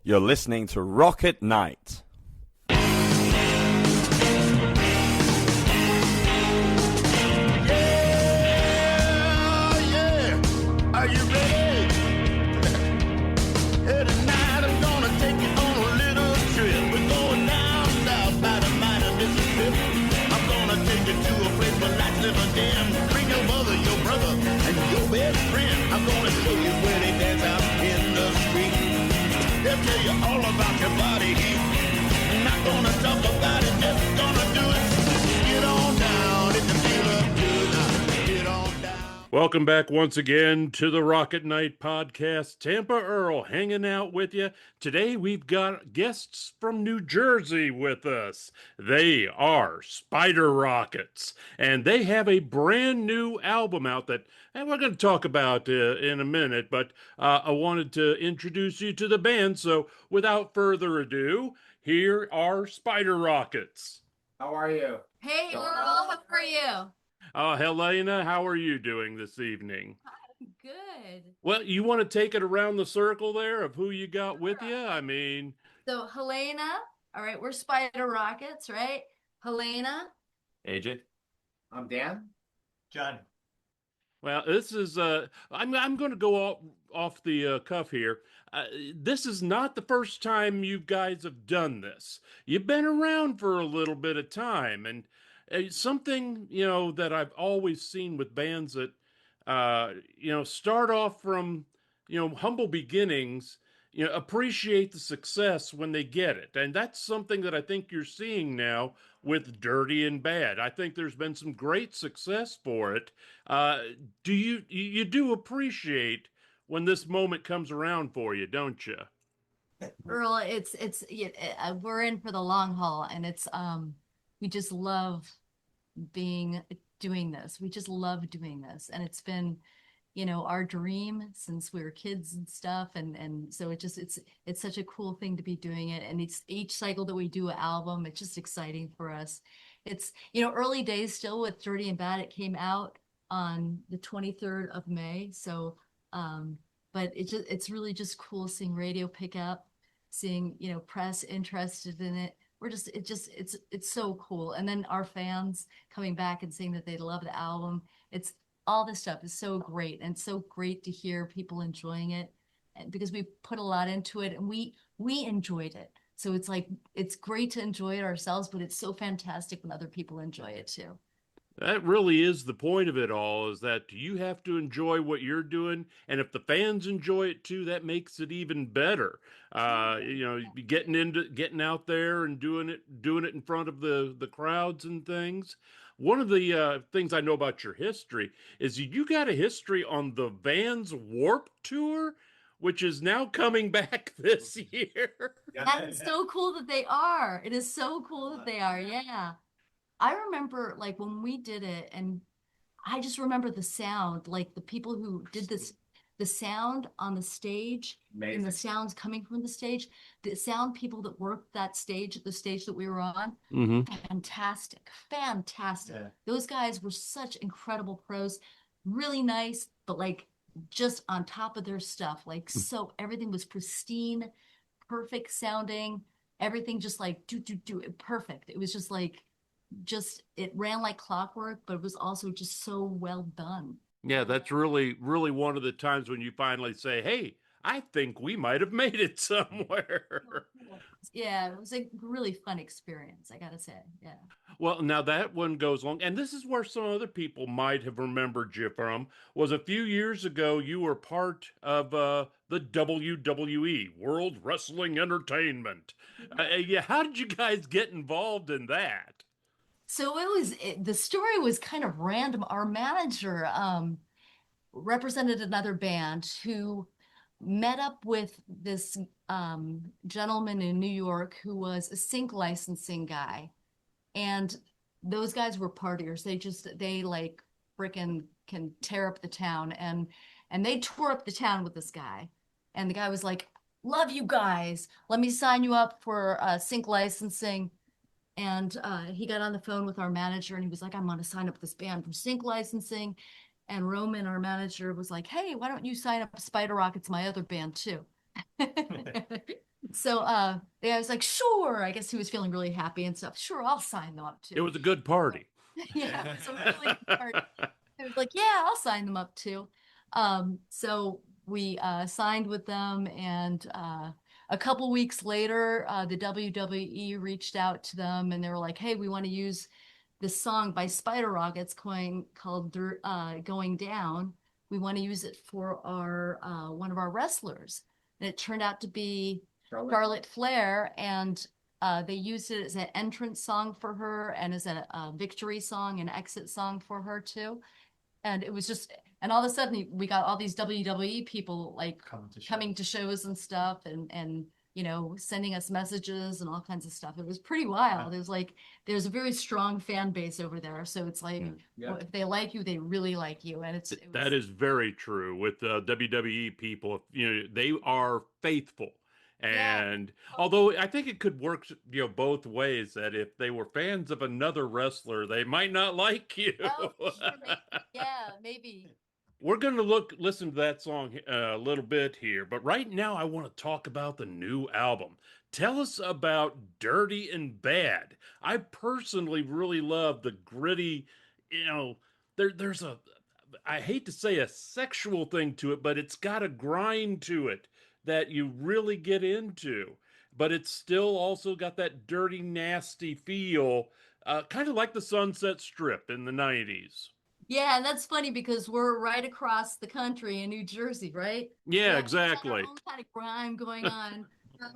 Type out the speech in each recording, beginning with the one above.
You're listening to Rocket Night. Are you ready? Hey, tonight I'm gonna take you on a little trip. We're going down south by the mighty Mississippi. I'm gonna take you to a place where lights never dim. Bring your mother, your brother, and your best friend. I'm gonna show you where they dance out in the street. They'll tell you all about your body heat. I'm not gonna talk about it, just gonna do it. Get on down, if you feel up good now. Get on down. Welcome back once again to the Rocket Night Podcast. Tampa Earl hanging out with you. Today we've got guests from New Jersey with us. They are Spider Rockets, and they have a brand new album out that we're going to talk about in a minute, but I wanted to introduce you to the band. So without further ado, here are Spider Rockets. How are you? Hey, Earl, how are you? Helena, how are you doing this evening? Good. Well, you want to take it around the circle there of who you got with you? I mean, So, Helena, all right, we're Spider Rockets, right? Helena, AJ? I'm Dan. John. well, this is I'm going to go off the cuff here. This is not the first time you guys have done this. You've been around for a little bit of time, and something that I've always seen with bands that start off from humble beginnings, appreciate the success when they get it, and that's something that I think you're seeing now with Dirty and Bad. I think there's been some great success for it. Do you do appreciate when this moment comes around for you, don't you? Earl, we're in for the long haul, and we just love doing this. We just love doing this, and it's been our dream since we were kids and stuff, and so it's such a cool thing to be doing it. And it's each cycle that we do an album, it's just exciting for us. It's early days still with Dirty and Bad. It came out on the 23rd of May, so but it's really just cool seeing radio pick up, seeing press interested in it. It's so cool. And then our fans coming back and saying that they love the album. It's all this stuff is so great, and so great to hear people enjoying it, and because we put a lot into it and we enjoyed it. So it's great to enjoy it ourselves, but it's so fantastic when other people enjoy it too. That really is the point of it all, is that you have to enjoy what you're doing. And if the fans enjoy it too, that makes it even better. Getting out there and doing it in front of the crowds and things. One of the things I know about your history is you got a history on the Vans Warped Tour, which is now coming back this year. That's so cool that they are. It is so cool that they are. Yeah. I remember like when we did it, and I just remember the sound, like the people who did this, the sound on the stage. Amazing. And the sounds coming from the stage, the sound people that worked that stage, the stage that we were on, Mm-hmm. fantastic. Yeah. Those guys were such incredible pros, really nice, but like just on top of their stuff. Like, so everything was pristine, perfect sounding, everything just like do perfect. It was just like, it ran like clockwork, but it was also just so well done. Yeah, that's really, really one of the times when you finally say, hey, I think we might have made it somewhere. Yeah, it was a really fun experience, I gotta say. Yeah. Well, now that one goes along, and this is where some other people might have remembered you from, was a few years ago, you were part of the WWE, World Wrestling Entertainment. Yeah, how did you guys get involved in that? So the story was kind of random. Our manager represented another band who met up with this gentleman in New York who was a sync licensing guy. And those guys were partiers. They like freaking can tear up the town. And they tore up the town with this guy. And the guy was like, love you guys. Let me sign you up for sync licensing. And he got on the phone with our manager and he was like, I'm going to sign up this band for sync licensing. And Roman, our manager, was like, hey, why don't you sign up Spider Rockets, my other band too? So yeah, I was like, sure. I guess he was feeling really happy and stuff. Sure, I'll sign them up too. It was a good party. Yeah, it was a really good party. I was like, yeah, I'll sign them up too. So we signed with them, and a couple weeks later, the WWE reached out to them, and they were like, hey, we want to use this song by Spider Rockets called Going Down. We want to use it for our one of our wrestlers. And it turned out to be Charlotte Flair, and they used it as an entrance song for her and as a victory song and exit song for her too. And it was just, and all of a sudden we got all these WWE people like coming to shows and stuff, and you know, sending us messages and all kinds of stuff. It was pretty wild. It was like, there's a very strong fan base over there. So it's like, well, if they like you, they really like you. And That is very true with WWE people. You know, they are faithful. And although I think it could work, you know, both ways, that if they were fans of another wrestler, they might not like you. Oh, sure, yeah, maybe. We're going to listen to that song a little bit here, but right now I want to talk about the new album. Tell us about Dirty and Bad. I personally really love the gritty, you know, there's a, I hate to say a sexual thing to it, but it's got a grind to it that you really get into, but it's still also got that dirty, nasty feel, kind of like the Sunset Strip in the 90s. Yeah, and that's funny because we're right across the country in New Jersey, right? Yeah, So exactly. we got our own kind of grime going on.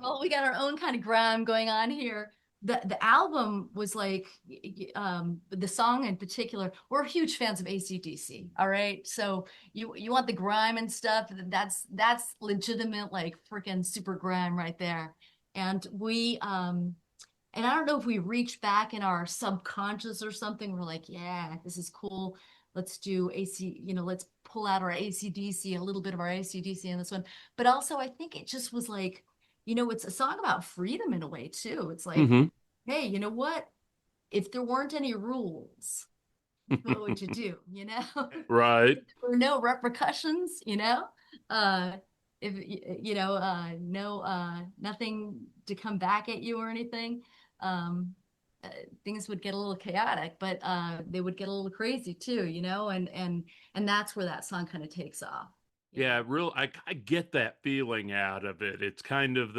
Well, we got our own kind of grime going on here. The album was like, the song in particular, we're huge fans of AC/DC. All right, so you want the grime and stuff. That's legitimate, like freaking super grime right there. And we and I don't know if we reached back in our subconscious or something. We're like, yeah, this is cool. Let's do AC, you know, let's pull out our AC/DC, a little bit of our AC/DC in this one. But also, I think it just was like, you know, it's a song about freedom in a way too. It's like, hey, you know what? If there weren't any rules, what would you do? You know, Right. If there were no repercussions. You know, if you know, nothing to come back at you or anything. Things would get a little chaotic, but they would get a little crazy too, you know, and that's where that song kind of takes off. Yeah, I get that feeling out of it. It's kind of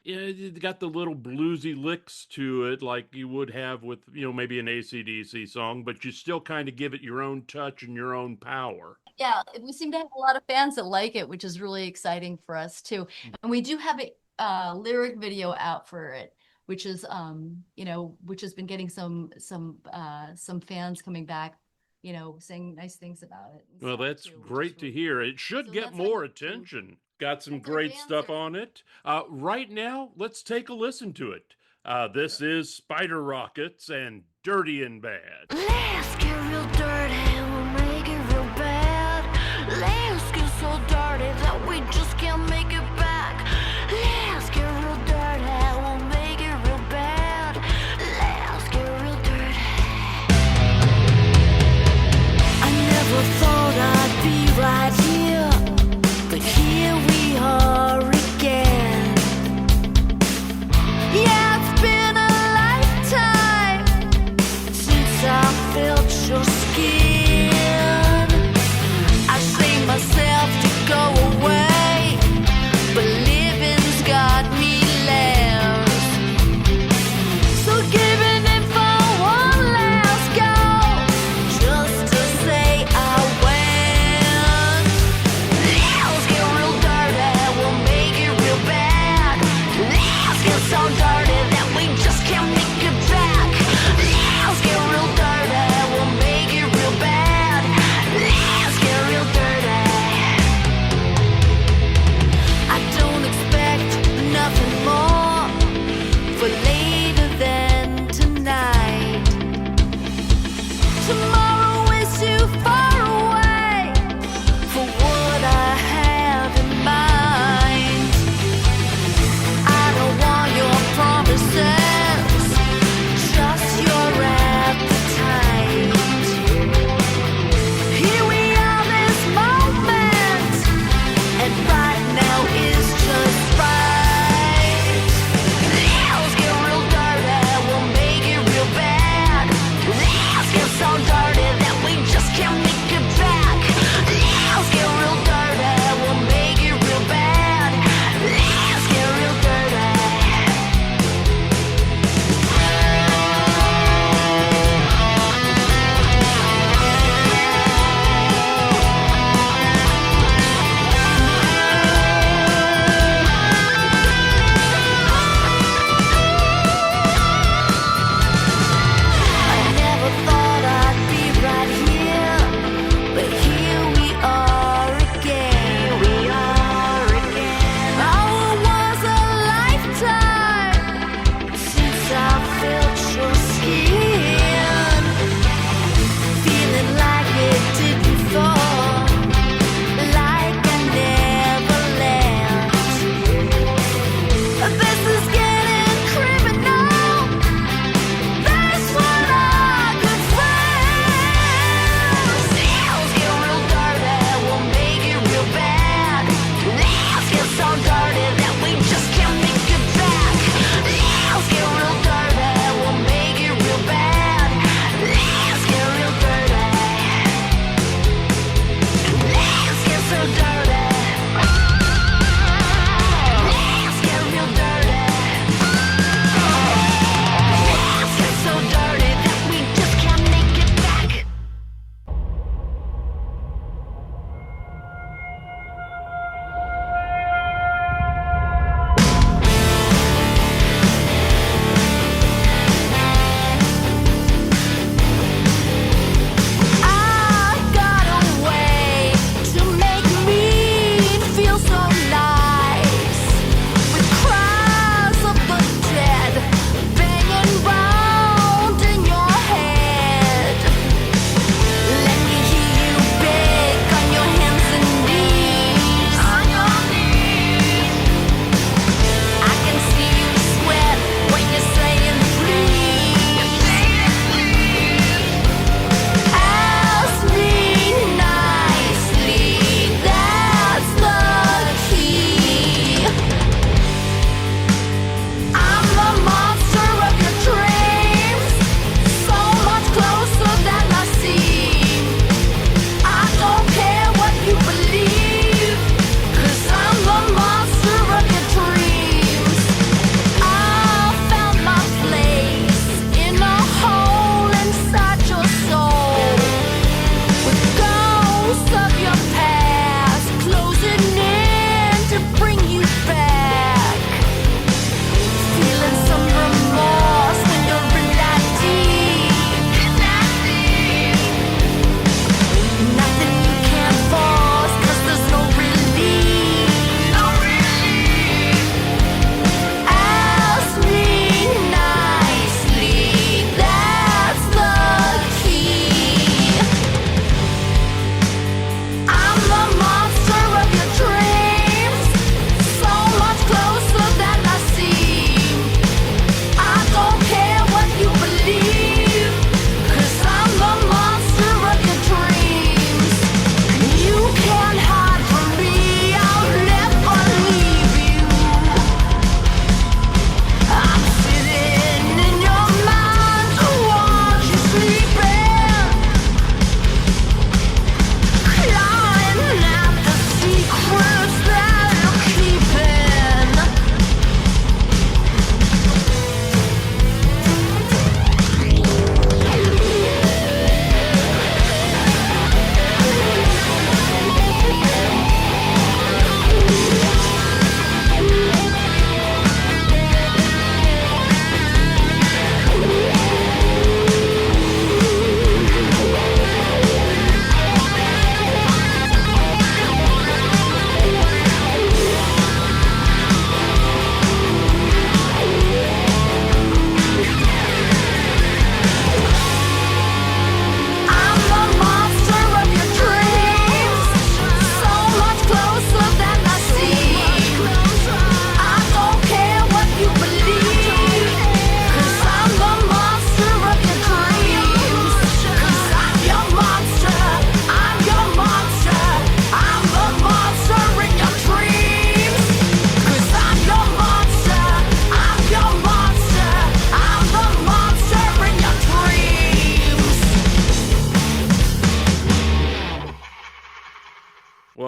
it got the little bluesy licks to it, like you would have with, you know, maybe an AC/DC song, but you still kind of give it your own touch and your own power. Yeah, we seem to have a lot of fans that like it, which is really exciting for us too. And we do have a lyric video out for it, which is you know, which has been getting some fans coming back, you know, saying nice things about it. Well, that's great to hear. It should So get that's more like- attention. Got some That's our great stuff answer. on it. Right now, let's take a listen to it. This is Spider Rockets and Dirty and Bad. Let's get real dirty, we'll make it real bad. Let's get so dirty that we just can't make it back. Let's get real dirty, we'll make it real bad. Let's get real dirty. I never thought I'd be right here, but here we are again. Yeah, it's been a lifetime since I felt your skin. I say myself to go away,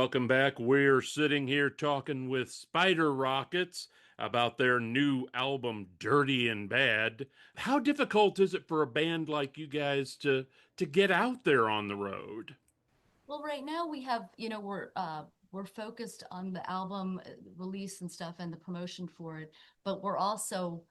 Welcome back. We're sitting here talking with Spider Rockets about their new album, Dirty and Bad. How difficult is it for a band like you guys to get out there on the road? Well, right now we have, we're focused on the album release and stuff and the promotion for it, but we're also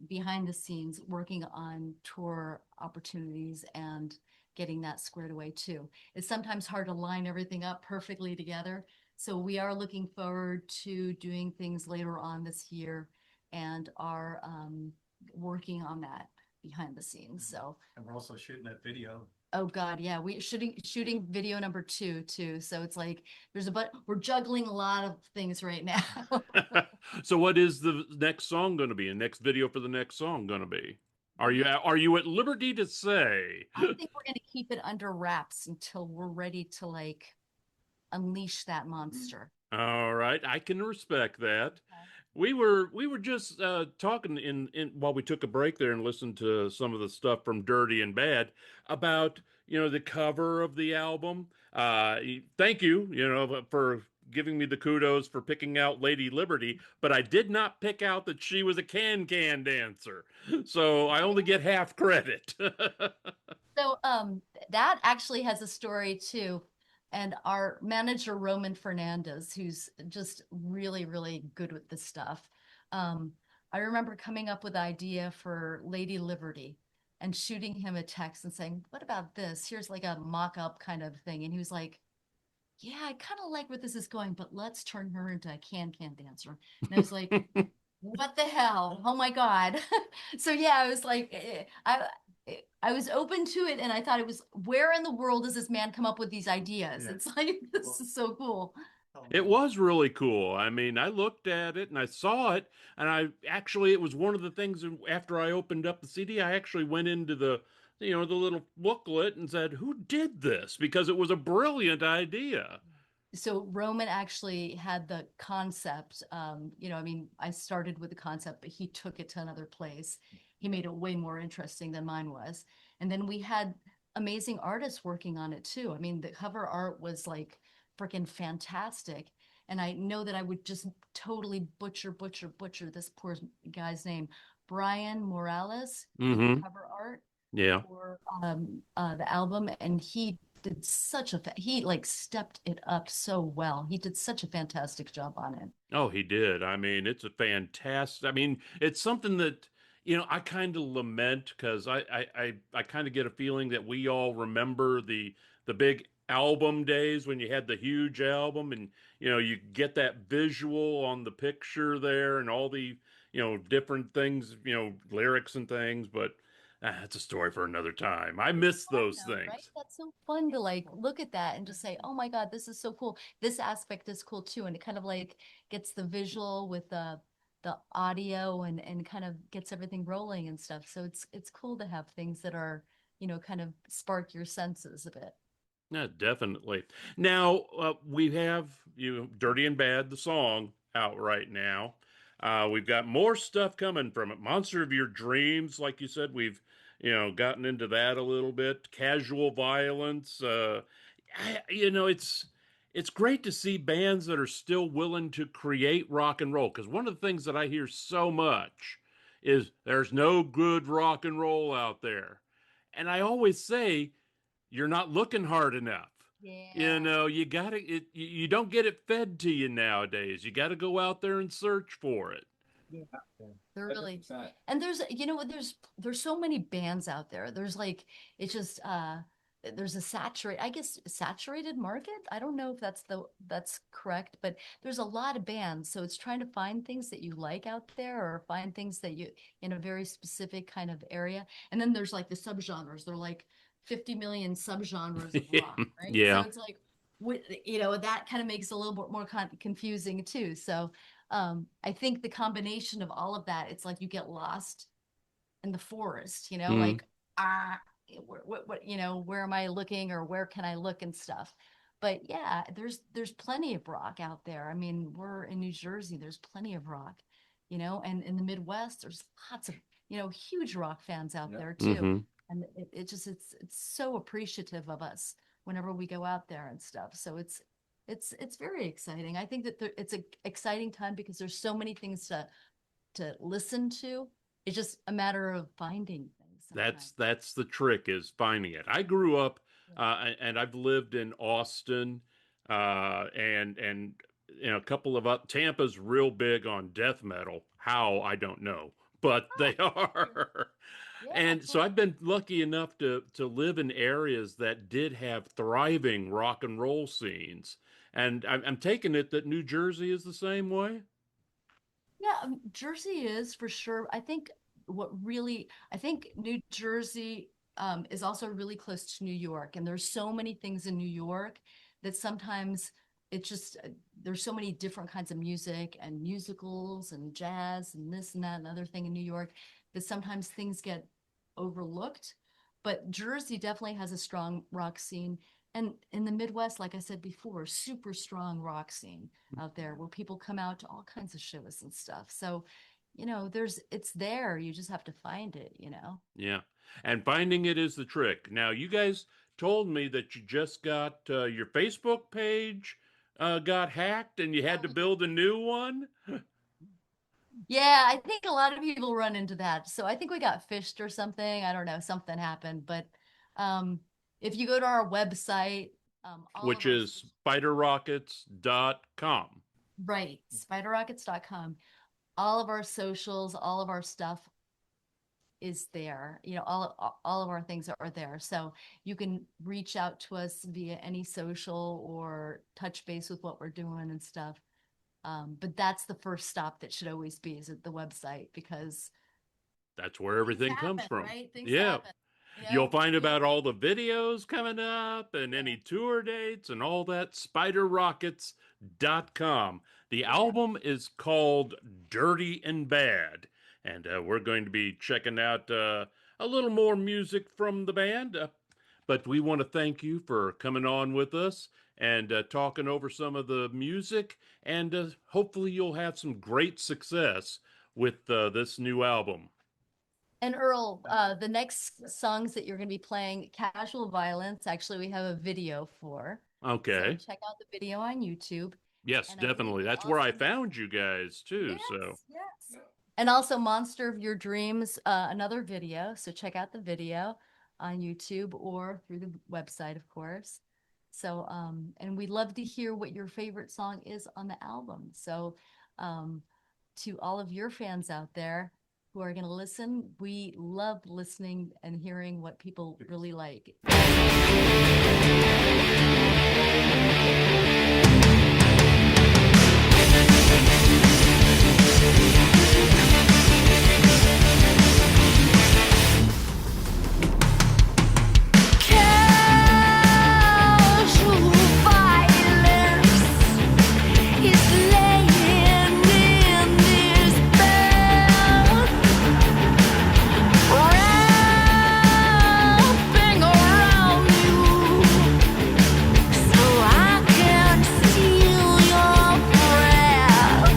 behind the scenes working on tour opportunities and getting that squared away too. It's sometimes hard to line everything up perfectly together. So we are looking forward to doing things later on this year and are working on that behind the scenes. So And we're also shooting that video. oh God, yeah, we shooting video number 2 too. So it's like we're juggling a lot of things right now. So what is the next song going to be? The next video for the next song going to be? Are you at liberty to say? I think we're gonna keep it under wraps until we're ready to like unleash that monster. All right, I can respect that. We were just talking in while we took a break there and listened to some of the stuff from Dirty and Bad about the cover of the album. Thank you for giving me the kudos for picking out Lady Liberty, but I did not pick out that she was a can-can dancer, so I only get half credit. So that actually has a story too. And our manager, Roman Fernandez, who's just really, really good with this stuff. I remember coming up with the idea for Lady Liberty and shooting him a text and saying, what about this? Here's like a mock-up kind of thing. And he was like, yeah, I kind of like where this is going, but let's turn her into a can-can dancer. And I was like, what the hell? Oh my God. So yeah, I was like, I was open to it, and I thought it was, where in the world does this man come up with these ideas? Yeah. It's like, this is so cool. It was really cool. I mean, I looked at it and I saw it, and it was one of the things after I opened up the CD, I actually went into the little booklet and said, who did this? Because it was a brilliant idea. So Roman actually had the concept. I started with the concept, but he took it to another place. He made it way more interesting than mine was. And then we had amazing artists working on it too. I mean, the cover art was like freaking fantastic. And I know that I would just totally butcher this poor guy's name. Brian Morales, did the Mm-hmm. cover art Yeah. for the album. And he did he like stepped it up so well. He did such a fantastic job on it. Oh, he did. I mean, it's a fantastic. I mean, it's something that I kind of lament because I kind of get a feeling that we all remember the big album days when you had the huge album and you get that visual on the picture there and all the different things, lyrics and things, but that's a story for another time. I miss those Though, things. right? That's so fun to like look at that and just say, oh my God, this is so cool. This aspect is cool too. And it kind of like gets the visual with the audio and kind of gets everything rolling and stuff. So it's cool to have things that are, kind of spark your senses a bit. Yeah, definitely. Now, we have Dirty and Bad, the song, out right now. We've got more stuff coming from it. Monster of Your Dreams, like you said, we've gotten into that a little bit. Casual Violence. It's great to see bands that are still willing to create rock and roll. Because one of the things that I hear so much is there's no good rock and roll out there. And I always say, you're not looking hard enough. Yeah. You don't get it fed to you nowadays. You got to go out there and search for it. They're really, 100%. and there's so many bands out there. There's like, it's just, there's a saturated market. I don't know if that's correct, but there's a lot of bands. So it's trying to find things that you like out there or find things that you in a very specific kind of area. And then there's like the subgenres. They're like 50 million subgenres of rock, right? Yeah. So it's like, that kind of makes it a little bit more confusing too. So I think the combination of all of that, it's like you get lost in the forest, like, where am I looking or where can I look and stuff. But yeah, there's plenty of rock out there. I mean, we're in New Jersey, there's plenty of rock, and in the Midwest, there's lots of, huge rock fans out there too. Mhm. And it's so appreciative of us whenever we go out there and stuff. So it's it's very exciting. I think that it's an exciting time because there's so many things to listen to. It's just a matter of finding things. That's the trick, is finding it. I grew up and I've lived in Austin and a couple of Tampa's real big on death metal. How, I don't know, but they are. Yeah, And so I've been lucky enough to live in areas that did have thriving rock and roll scenes. And I'm taking it that New Jersey is the same way. Yeah, Jersey is for sure. I think New Jersey is also really close to New York, and there's so many things in New York that sometimes it's just there's so many different kinds of music and musicals and jazz and this and that and other thing in New York that sometimes things get overlooked. But Jersey definitely has a strong rock scene. And in the Midwest, like I said before, super strong rock scene out there where people come out to all kinds of shows and stuff. So, it's there. You just have to find it, Yeah. And finding it is the trick. Now, you guys told me that you just got your Facebook page got hacked and you had to build a new one. Yeah, I think a lot of people run into that. So I think we got phished or something. I don't know, something happened. But if you go to our website, Which is spiderrockets.com. Right, spiderrockets.com. All of our socials, all of our stuff is there. All of our things are there. So you can reach out to us via any social or touch base with what we're doing and stuff. But that's the first stop that should always be, is at the website, because That's where everything comes from. right? Things Yeah. happen, You'll find about all the videos coming up and any tour dates and all that. spiderrockets.com. The album is called Dirty and Bad. And we're going to be checking out a little more music from the band. But we want to thank you for coming on with us and talking over some of the music. And hopefully you'll have some great success with this new album. And Earl, the next songs that you're going to be playing, Casual Violence, actually we have a video for. Okay. So check out the video on YouTube. Yes, And I think definitely. That's where I also- found you guys too. So Yes. And also Monster of Your Dreams, another video. So check out the video on YouTube or through the website, of course. So, and we'd love to hear what your favorite song is on the album. So, to all of your fans out there who are going to listen, we love listening and hearing what people really like. Casual violence is laying in this bed, wrapping around you, so I can steal your breath.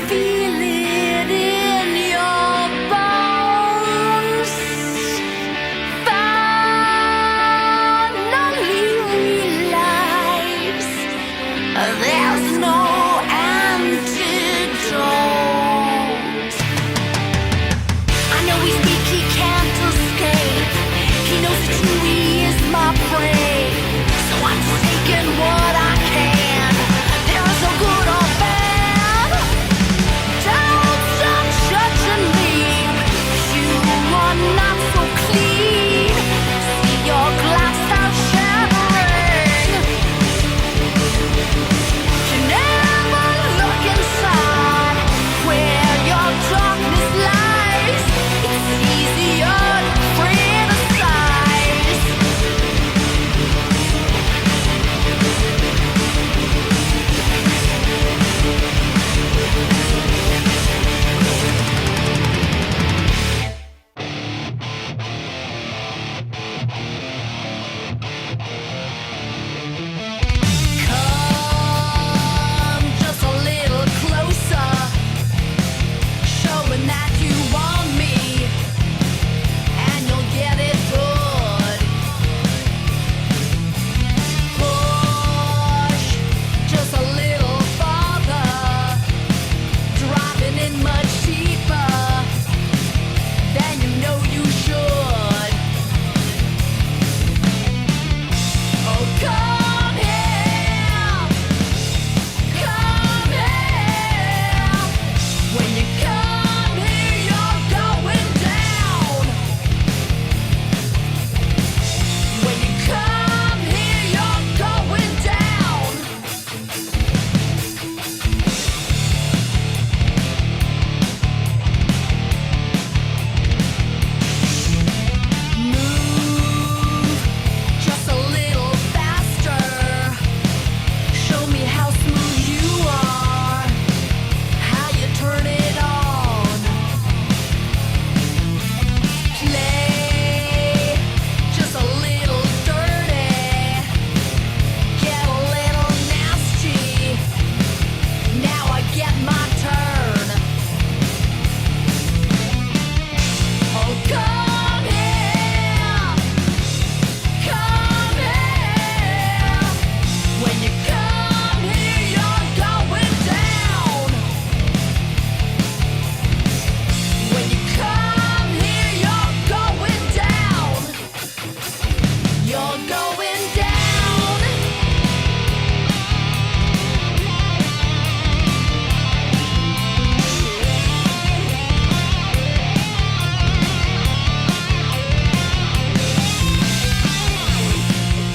feel it in your bones. Finally realize there's no antidote. I know he's weak, he can't escape. He knows it's who he is, my prey. So I'm taking what I can. There is no good or bad. Don't stop judging me. You are not so clean. See your glass house shattering. You never look inside where your darkness lies. It's easier to criticize. Come just a little closer, showing that you want me, and you'll get it good. Push just a little farther, dropping in much deeper than you know you should. Oh, come here, come here. When you come here, you're going down. When you come here, you're going down. Move just a little faster. Show me how smooth you are, how you turn it on. Play just a little dirty, get a little nasty. Now I get my turn. Oh, come here, come here. When you come here, you're going down. When you come here, you're going down. You're going down.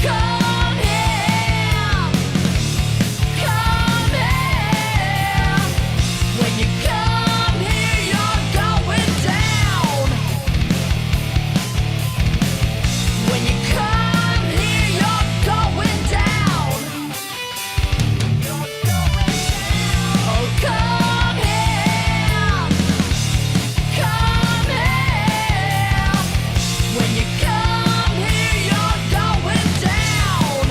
Come here, come here. When you come here, you're going down. When you come here, you're going down. Oh, come here, come here. When you come here, you're going down.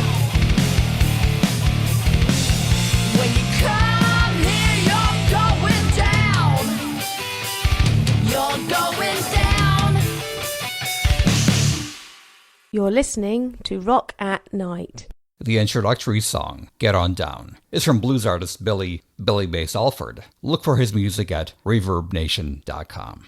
When you come here, you're going down. You're going down. You're listening to Rock at Night. The introductory song, Get On Down, is from blues artist Billy Bass Alford. Look for his music at ReverbNation.com.